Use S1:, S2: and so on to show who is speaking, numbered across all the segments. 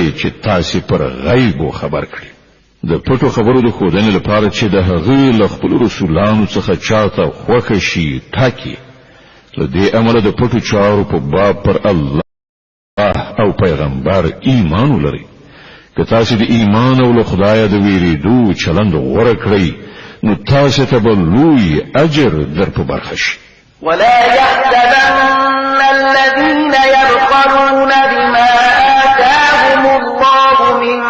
S1: دی چې تاسو پر غیب خبر کړی د پټو خبرو د خودنې لپاره چې د هغه له خپل رسولانو څخه چاته خوښ شي ټاکي له دې امله د پټو چارو په باب پر الله او پیغمبر ایمان ولري که تاسو د ایمان او له خدای د ویریدو چلند غوړه کړئ نو تاسو ته به لوی اجر در په برخه شي
S2: ولا يحسبن الذين يبخلون بما آتاهم الله من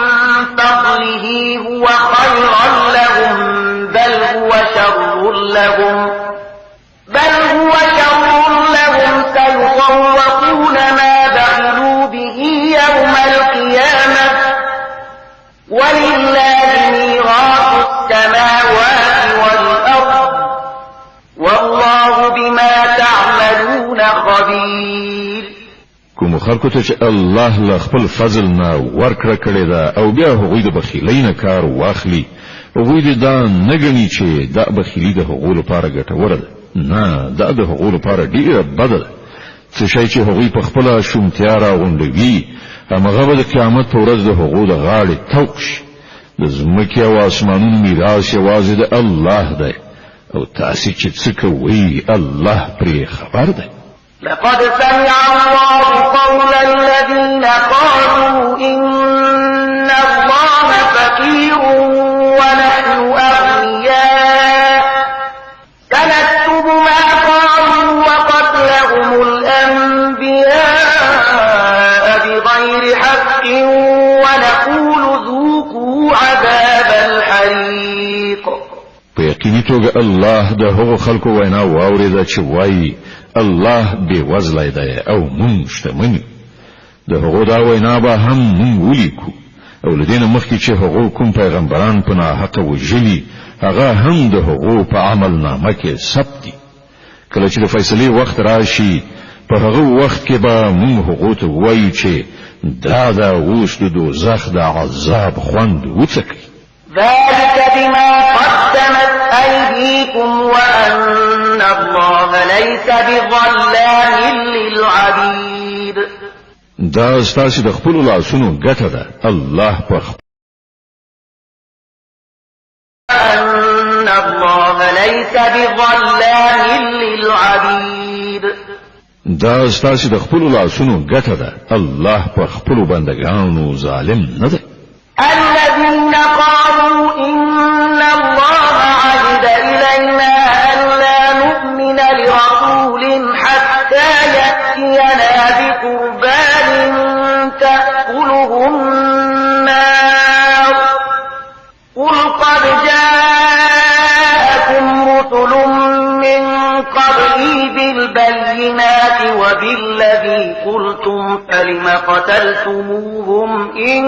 S2: فضله هو خيرا لهم بل هو شر لهم سيطوقون ما بخلوا به يوم القيامة ولله ميراث السماوات والأرض والله بما تعملون خبير
S1: کوم خلکو ته چې الله له خپل فضل نه ورکړه کړی دا او بیا هغوی د بخیلۍ نه کار واخلي هغوی دا نه ګڼي چې دا بخیلي د هغو لپاره ګټوره ده نه دا د هغو لپاره ډیره بده ده څه شی چې هغوی په خپله شومتیا راغونډوي همغه به د قیامت په ورځ د هغو د غاړې توق شي د ځمکې او اسمانونو میراث یوازې د الله دی او تاسو چې څه کوئ الله پرې خبر دی
S2: لقد سمع الله قول الذين قالوا إن الله فقير ونحن أغنياء سنكتب ما قالوا وقتلهم الأنبياء بغير حق ونقول ذوقوا عذاب الحريق
S1: په یقیني توګه الله د هغو خلکو وینا واورېده چې وایي الله بې وزلی دی او مونږ شتمن د هغو دا وینا به هم مونږ ولیکو او له دې نه مخکې چې هغو کوم پیغمبران په ناحقه وژلي هغه هم د هغو په عملنامه کې ثبت دي کله چې د فیصلې وخت راشي په هغه وخت کې به مونږ هغو ته ووایو چې دا اوس د دوزخ د عذاب خوند وڅکئ
S2: ذلك بما قدمت أيديكم وأن الله ليس بظلام للعبيد
S1: دا ستاسو د خپل لاسونو ګټه ده الله په
S2: أن الله ليس بظلام للعبيد
S1: دا ستاسو د خپل لاسونو ګټه ده الله په خپل بندگانو ظالم نه ده
S2: الذين قالوا إن الله عهد إلينا ألا نؤمن لرسول حتى يأتينا بقربان تأكله النار قل قد جاءكم رسل من قبلي بالبينات وبالذي قلتم فلم قتلتموهم إن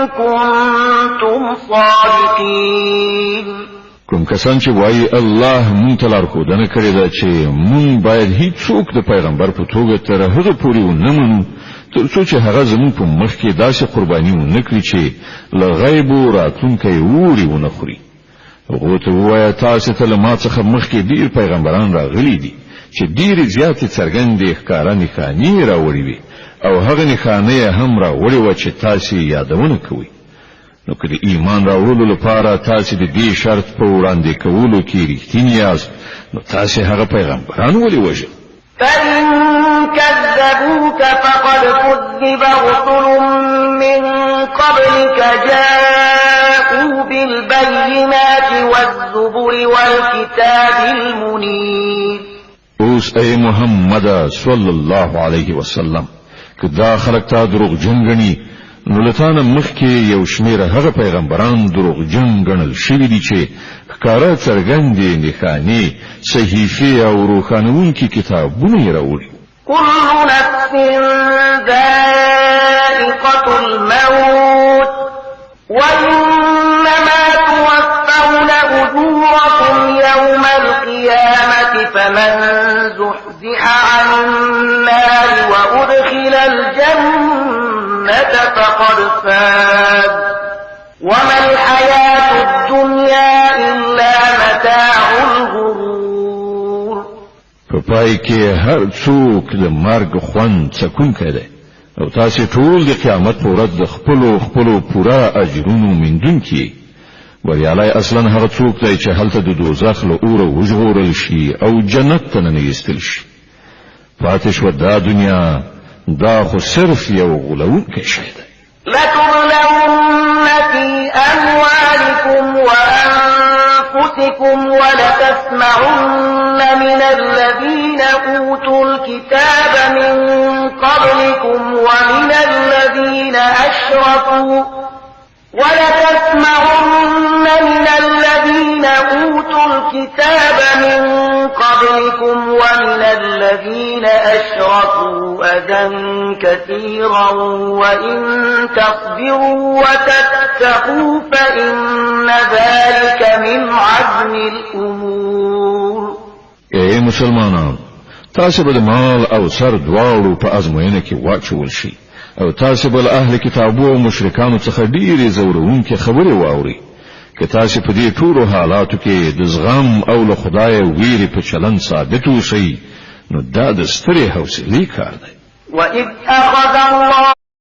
S2: كنتم صادقين
S1: کوم کسان چې وایي الله مونږ ته لارښودنه کړې ده چې مونږ باید هیڅوک د پیغمبر په توګه تر هغه پورې ونه منو تر څو چې هغه زموږ په مخ کې داسې قرباني ونه کړي چې له غیبو راتلونکی اوري ونه خوري هغو ته ووایه تاسو ته له ما څخه مخکې ډېر پیغمبران راغلي دي چې ډېرې زیاتې څرګندې ښکاره نښانې راوړې وي او هغه نښانه یې هم راوړې وه چې تاسو یادونه کوئ نو که د ایمان راوړلو لپاره تاسو د دې شرط په وړاندې کولو کې رښتیني یاست نو تاسو هغه پیغمبران ولې وژل
S2: فإن كذبوك فقد كذب رسل من قبلك جاءوا بالبينات والزبر والكتاب المنير
S1: اوس ای محمد صلی الله علیه وسلم که دا خلق تا دروغجن ګڼي نو لتانه مخکې یو شمیر هغه پیغمبران دروغجن ګڼل شوي دي چې ښکاره څرګندې نښانې صحیفې او روښانوونکي کتابونه یې راوړي
S2: كل نفس ذائقة الموت وإنما توفون أجوركم يوم القيامة فمن زحزح عن النار وأدخل الجنة فقد فاز وما الحياة الدنيا إلا متاع الغرور
S1: په پای کې هر څوک د مرګ خوند څکونکی دی او تاسو ټول د قیامت پر ورځ د خپل پورا اجرونو مندونکي وریالای اصلا هغه څوک دی چې هلته د دوزخ له اوره وژغورل شي او جنت ته نه ایستل شي. پاتې شو دا دنیا دا خو صرف یو غولونکی شی دی.
S2: لتبلون في أموالكم وأنفسكم ولتسمعن من الذين أوتوا الكتاب من قبلكم ومن الذين أشركوا أذى كثيرا وإن تصبروا وتتقوا فإن ذلك من عزم الأمور.
S1: اے مسلمانان، تاسو به مال او سر دواړو په ازموینه کې واچول شي او تاسو به اهل کتابو او مشرکانو څخه ډیرې زورونکې خبرې واوري. که تاسو په دې ټولو حالاتو کې د زغم او له خدای ویری په چلن ثابت اوسئ نو دا د سترې حوصلې کار دی.
S2: وَإِذْ أَخَذَ اللَّهُ